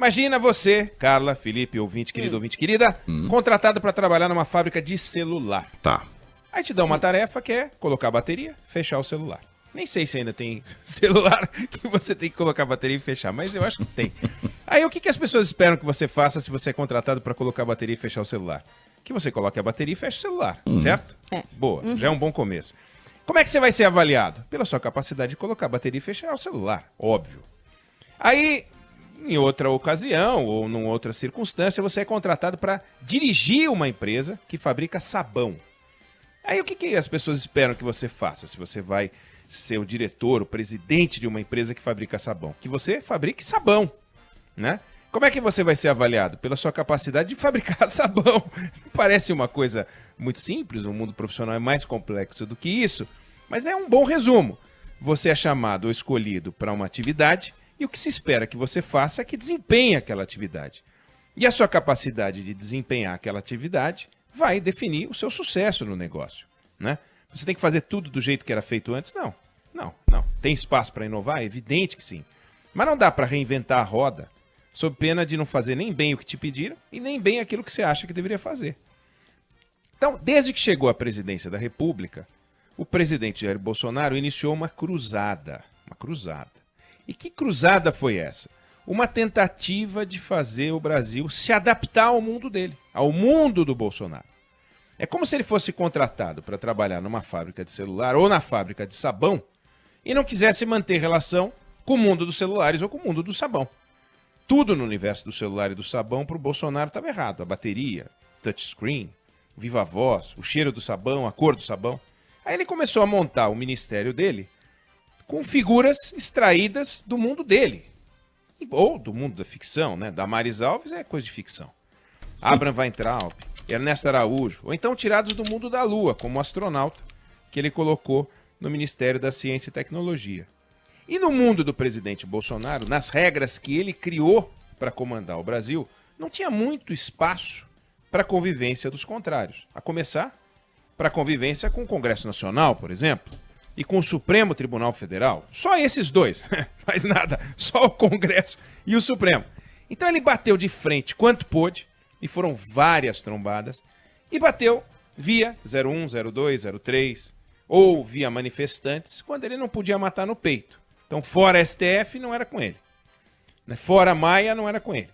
Imagina você, Carla, Felipe, ouvinte, querido, ouvinte, querida, contratado para trabalhar numa fábrica de celular. Tá. Aí te dá uma tarefa que é colocar a bateria, fechar o celular. Nem sei se ainda tem celular que você tem que colocar a bateria e fechar, mas eu acho que tem. Aí o que as pessoas esperam que você faça se você é contratado para colocar a bateria e fechar o celular? Que você coloque a bateria e feche o celular, certo? É. Boa, já é um bom começo. Como é que você vai ser avaliado? Pela sua capacidade de colocar a bateria e fechar o celular, óbvio. Aí, em outra ocasião ou numa outra circunstância, você é contratado para dirigir uma empresa que fabrica sabão. Aí o que as pessoas esperam que você faça? Se você vai ser o diretor, o presidente de uma empresa que fabrica sabão. Que você fabrique sabão, né? Como é que você vai ser avaliado? Pela sua capacidade de fabricar sabão. Parece uma coisa muito simples, o mundo profissional é mais complexo do que isso, mas é um bom resumo. Você é chamado ou escolhido para uma atividade e o que se espera que você faça é que desempenhe aquela atividade. E a sua capacidade de desempenhar aquela atividade vai definir o seu sucesso no negócio, né? Você tem que fazer tudo do jeito que era feito antes? Não. Tem espaço para inovar? É evidente que sim. Mas não dá para reinventar a roda sob pena de não fazer nem bem o que te pediram e nem bem aquilo que você acha que deveria fazer. Então, desde que chegou à presidência da República, o presidente Jair Bolsonaro iniciou uma cruzada. Uma cruzada. E que cruzada foi essa? Uma tentativa de fazer o Brasil se adaptar ao mundo dele, ao mundo do Bolsonaro. É como se ele fosse contratado para trabalhar numa fábrica de celular ou na fábrica de sabão e não quisesse manter relação com o mundo dos celulares ou com o mundo do sabão. Tudo no universo do celular e do sabão para o Bolsonaro estava errado. A bateria, touchscreen, viva voz, o cheiro do sabão, a cor do sabão. Aí ele começou a montar o ministério dele com figuras extraídas do mundo dele. Ou do mundo da ficção, né? Damares Alves é coisa de ficção. Abraham Weintraub, Ernesto Araújo, ou então tirados do mundo da Lua, como o astronauta que ele colocou no Ministério da Ciência e Tecnologia. E no mundo do presidente Bolsonaro, nas regras que ele criou para comandar o Brasil, não tinha muito espaço para a convivência dos contrários. A começar para a convivência com o Congresso Nacional, por exemplo, e com o Supremo Tribunal Federal. Só esses dois, mais nada, só o Congresso e o Supremo. Então ele bateu de frente quanto pôde, e foram várias trombadas, e bateu via 01, 02, 03, ou via manifestantes, quando ele não podia matar no peito. Então, fora STF, não era com ele. Fora Maia, não era com ele.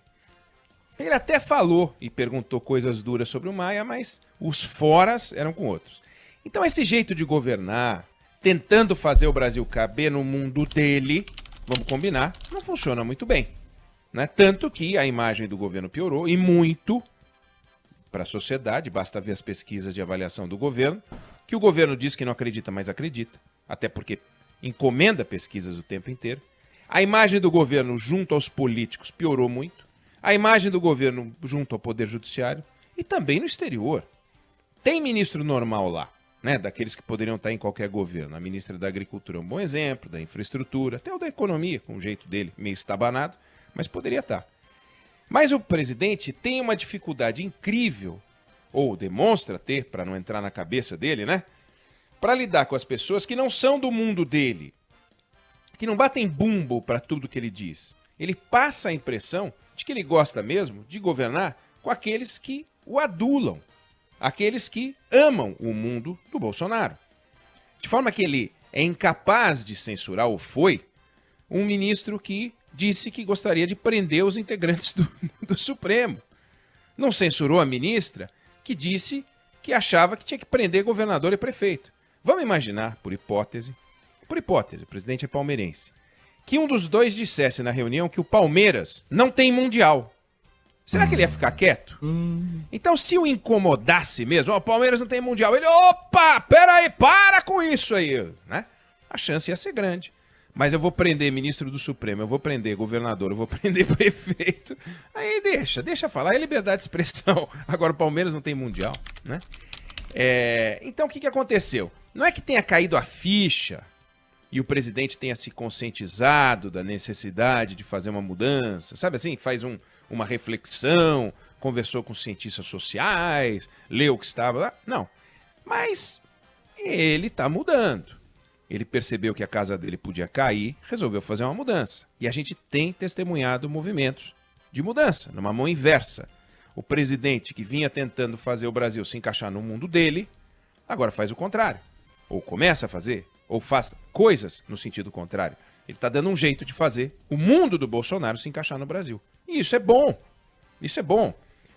Ele até falou e perguntou coisas duras sobre o Maia, mas os foras eram com outros. Então, esse jeito de governar, tentando fazer o Brasil caber no mundo dele, vamos combinar, não funciona muito bem. Né? Tanto que a imagem do governo piorou, e muito, para a sociedade, basta ver as pesquisas de avaliação do governo, que o governo diz que não acredita, mas acredita, até porque encomenda pesquisas o tempo inteiro. A imagem do governo junto aos políticos piorou muito, a imagem do governo junto ao Poder Judiciário e também no exterior. Tem ministro normal lá, né, daqueles que poderiam estar em qualquer governo. A ministra da Agricultura é um bom exemplo, da Infraestrutura, até o da Economia, com o jeito dele, meio estabanado, mas poderia estar. Mas o presidente tem uma dificuldade incrível, ou demonstra ter, para não entrar na cabeça dele, né? Para lidar com as pessoas que não são do mundo dele, que não batem bumbo para tudo que ele diz. Ele passa a impressão de que ele gosta mesmo de governar com aqueles que o adulam, aqueles que amam o mundo do Bolsonaro. De forma que ele é incapaz de censurar, ou foi, um ministro que disse que gostaria de prender os integrantes do Supremo. Não censurou a ministra que disse que achava que tinha que prender governador e prefeito. Vamos imaginar, por hipótese, o presidente é palmeirense, que um dos dois dissesse na reunião que o Palmeiras não tem mundial. Será que ele ia ficar quieto? Então, se o incomodasse mesmo, o Palmeiras não tem mundial, ele, opa, peraí, para com isso aí, né? A chance ia ser grande. Mas eu vou prender ministro do Supremo, eu vou prender governador, eu vou prender prefeito. Aí deixa falar, é liberdade de expressão. Agora o Palmeiras não tem mundial, né? Então o que aconteceu? Não é que tenha caído a ficha e o presidente tenha se conscientizado da necessidade de fazer uma mudança, sabe assim? Faz uma reflexão, conversou com cientistas sociais, leu o que estava lá. Não, mas ele está mudando. Ele percebeu que a casa dele podia cair, resolveu fazer uma mudança. E a gente tem testemunhado movimentos de mudança, numa mão inversa. O presidente que vinha tentando fazer o Brasil se encaixar no mundo dele, agora faz o contrário. Ou começa a fazer, ou faz coisas no sentido contrário. Ele está dando um jeito de fazer o mundo do Bolsonaro se encaixar no Brasil. E isso é bom. Isso é bom.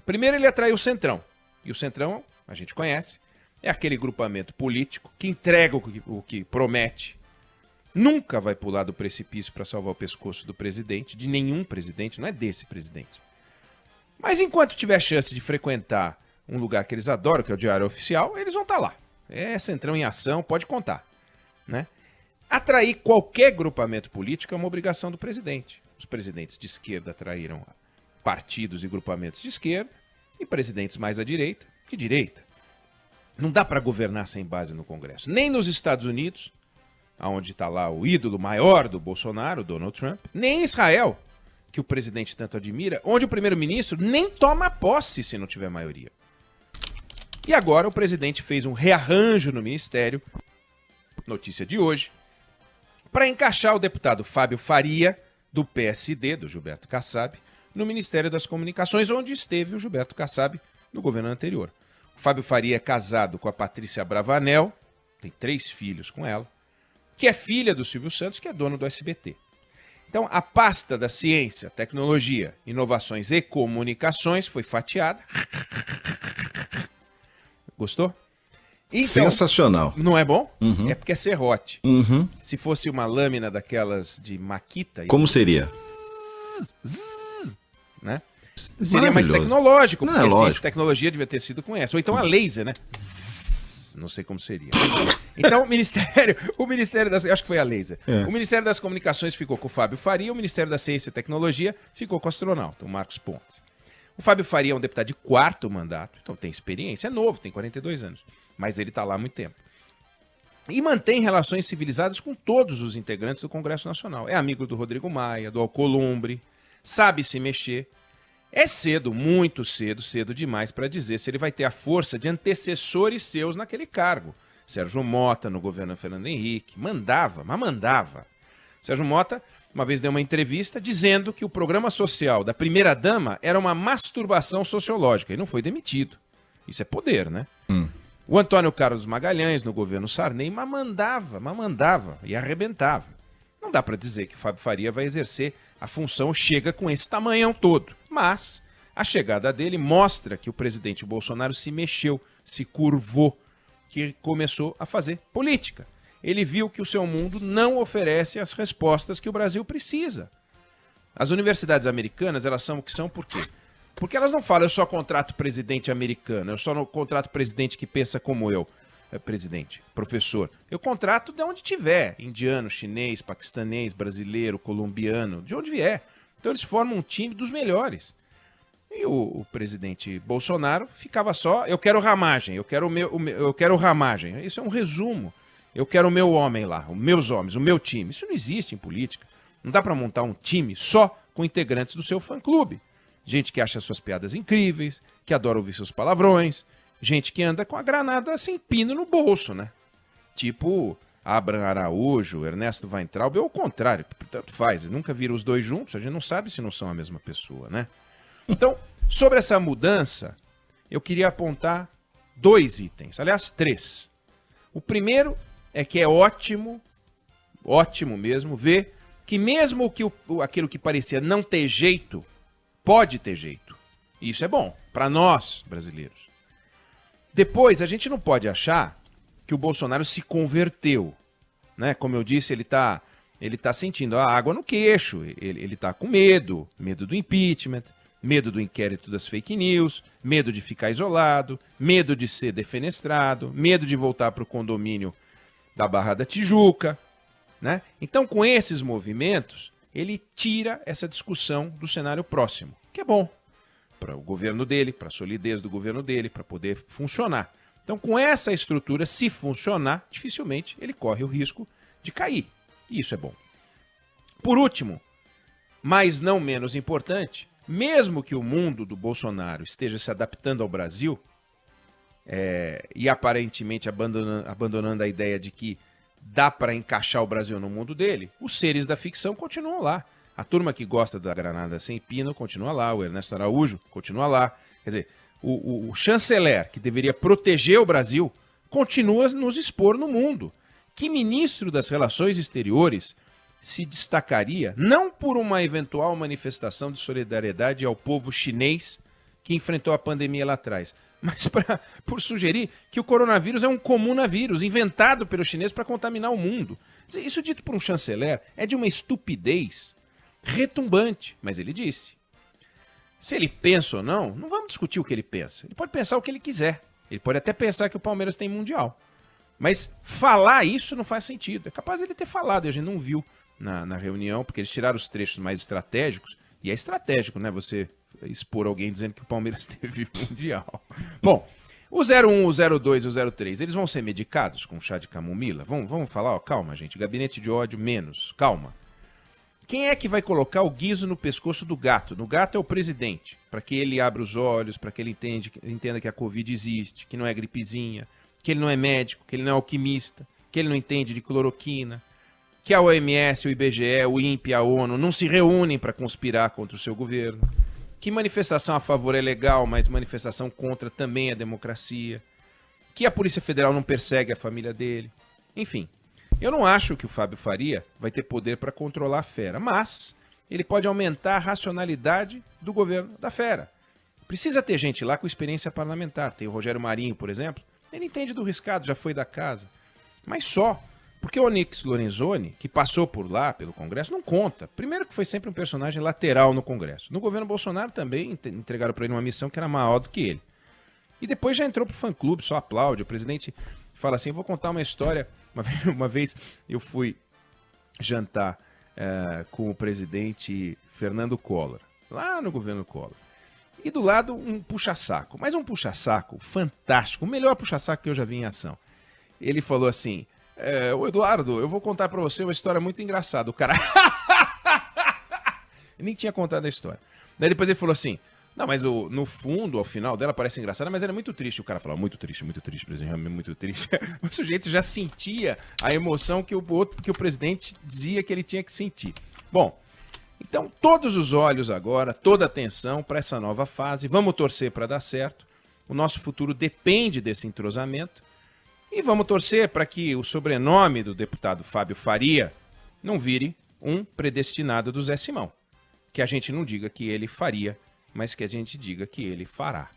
Primeiro ele atraiu o Centrão. E o Centrão, a gente conhece, é aquele grupamento político que entrega o que promete. Nunca vai pular do precipício para salvar o pescoço do presidente, de nenhum presidente, não é desse presidente. Mas enquanto tiver chance de frequentar um lugar que eles adoram, que é o Diário Oficial, eles vão estar lá. É Centrão em ação, pode contar, né? Atrair qualquer grupamento político é uma obrigação do presidente. Os presidentes de esquerda atraíram partidos e grupamentos de esquerda e presidentes mais à direita que direita. Não dá para governar sem base no Congresso. Nem nos Estados Unidos, onde está lá o ídolo maior do Bolsonaro, Donald Trump, nem em Israel, que o presidente tanto admira, onde o primeiro-ministro nem toma posse se não tiver maioria. E agora o presidente fez um rearranjo no ministério, notícia de hoje, para encaixar o deputado Fábio Faria, do PSD, do Gilberto Kassab, no Ministério das Comunicações, onde esteve o Gilberto Kassab no governo anterior. O Fábio Faria é casado com a Patrícia Bravanel, tem 3 filhos com ela, que é filha do Silvio Santos, que é dono do SBT. Então, a pasta da ciência, tecnologia, inovações e comunicações foi fatiada. Gostou? Então, sensacional. Não é bom? Uhum. É porque é serrote. Uhum. Se fosse uma lâmina daquelas de maquita... Como seria? Né? Seria mais tecnológico, porque lógico. tecnologia devia ter sido com essa. Ou então a laser, né? Não sei como seria. Então o Ministério das... Acho que foi a laser. O Ministério das Comunicações ficou com o Fábio Faria, o Ministério da Ciência e Tecnologia ficou com o astronauta, o Marcos Pontes. O Fábio Faria é um deputado de 4º mandato, então tem experiência, é novo, tem 42 anos. Mas ele está lá há muito tempo. E mantém relações civilizadas com todos os integrantes do Congresso Nacional. É amigo do Rodrigo Maia, do Alcolumbre, sabe se mexer. É cedo, muito cedo, cedo demais para dizer se ele vai ter a força de antecessores seus naquele cargo. Sérgio Mota, no governo Fernando Henrique, mandava. Sérgio Mota, uma vez deu uma entrevista dizendo que o programa social da primeira-dama era uma masturbação sociológica e não foi demitido. Isso é poder, né? O Antônio Carlos Magalhães, no governo Sarney, mamandava e arrebentava. Não dá para dizer que o Fábio Faria vai exercer a função chega com esse tamanhão todo. Mas a chegada dele mostra que o presidente Bolsonaro se mexeu, se curvou, que começou a fazer política. Ele viu que o seu mundo não oferece as respostas que o Brasil precisa. As universidades americanas, elas são o que são por quê? Porque elas não falam, eu só contrato presidente americano, eu só não contrato presidente que pensa como eu. Presidente, professor. Eu contrato de onde tiver, indiano, chinês, paquistanês, brasileiro, colombiano, de onde vier. Então eles formam um time dos melhores. E o presidente Bolsonaro ficava só, eu quero ramagem, eu quero ramagem. Isso é um resumo. Eu quero o meu homem lá, os meus homens, o meu time. Isso não existe em política. Não dá para montar um time só com integrantes do seu fã-clube. Gente que acha suas piadas incríveis, que adora ouvir seus palavrões, gente que anda com a granada sem pino no bolso, né? Tipo Abraham Araújo, Ernesto Weintraub, ou o contrário, tanto faz. Nunca viram os dois juntos, a gente não sabe se não são a mesma pessoa, né? Então, sobre essa mudança, eu queria apontar 2 itens, aliás, 3. O primeiro é que é ótimo mesmo, ver que mesmo que aquilo que parecia não ter jeito, pode ter jeito. E isso é bom, para nós, brasileiros. Depois, a gente não pode achar que o Bolsonaro se converteu, né? Como eu disse, ele tá sentindo a água no queixo, ele tá com medo do impeachment, medo do inquérito das fake news, medo de ficar isolado, medo de ser defenestrado, medo de voltar para o condomínio da Barra da Tijuca, né? Então, com esses movimentos, ele tira essa discussão do cenário próximo, que é bom para o governo dele, para a solidez do governo dele, para poder funcionar. Então, com essa estrutura, se funcionar, dificilmente ele corre o risco de cair. E isso é bom. Por último, mas não menos importante, mesmo que o mundo do Bolsonaro esteja se adaptando ao Brasil, e aparentemente abandonando a ideia de que dá para encaixar o Brasil no mundo dele, os seres da ficção continuam lá. A turma que gosta da granada sem pino continua lá, o Ernesto Araújo continua lá. Quer dizer, o chanceler, que deveria proteger o Brasil, continua a nos expor no mundo. Que ministro das Relações Exteriores se destacaria não por uma eventual manifestação de solidariedade ao povo chinês que enfrentou a pandemia lá atrás, mas por sugerir que o coronavírus é um comunavírus inventado pelos chineses para contaminar o mundo. Isso dito por um chanceler é de uma estupidez retumbante, mas ele disse. Se ele pensa ou não, não vamos discutir o que ele pensa. Ele pode pensar o que ele quiser. Ele pode até pensar que o Palmeiras tem mundial. Mas falar isso não faz sentido. É capaz de ele ter falado, e a gente não viu na reunião, porque eles tiraram os trechos mais estratégicos, e é estratégico, né, você expor alguém dizendo que o Palmeiras teve mundial. Bom, o 01, o 02 e o 03, eles vão ser medicados com chá de camomila? Vamos falar, ó, calma, gente, gabinete de ódio menos, calma. Quem é que vai colocar o guiso no pescoço do gato? No gato é o presidente, para que ele abra os olhos, para que ele entenda que a Covid existe, que não é gripezinha, que ele não é médico, que ele não é alquimista, que ele não entende de cloroquina, que a OMS, o IBGE, o INPE, a ONU não se reúnem para conspirar contra o seu governo, que manifestação a favor é legal, mas manifestação contra também é democracia, que a Polícia Federal não persegue a família dele, enfim. Eu não acho que o Fábio Faria vai ter poder para controlar a fera, mas ele pode aumentar a racionalidade do governo da fera. Precisa ter gente lá com experiência parlamentar. Tem o Rogério Marinho, por exemplo. Ele entende do riscado, já foi da casa. Mas só. Porque o Onyx Lorenzoni, que passou por lá, pelo Congresso, não conta. Primeiro que foi sempre um personagem lateral no Congresso. No governo Bolsonaro também entregaram para ele uma missão que era maior do que ele. E depois já entrou pro fã-clube, só aplaude. O presidente fala assim, eu vou contar uma história. Uma vez eu fui jantar com o presidente Fernando Collor, lá no governo Collor. E do lado um puxa-saco, mas um puxa-saco fantástico, o melhor puxa-saco que eu já vi em ação. Ele falou assim, ô Eduardo, eu vou contar pra você uma história muito engraçada. O cara eu nem tinha contado a história. Daí depois ele falou assim, não, mas no fundo, ao final dela parece engraçada, mas era muito triste. O cara falou, muito triste, presidente, realmente muito triste. O sujeito já sentia a emoção que que o presidente dizia que ele tinha que sentir. Bom, então todos os olhos agora, toda a atenção para essa nova fase. Vamos torcer para dar certo. O nosso futuro depende desse entrosamento. E vamos torcer para que o sobrenome do deputado Fábio Faria não vire um predestinado do Zé Simão. Que a gente não diga que ele faria, mas que a gente diga que ele fará.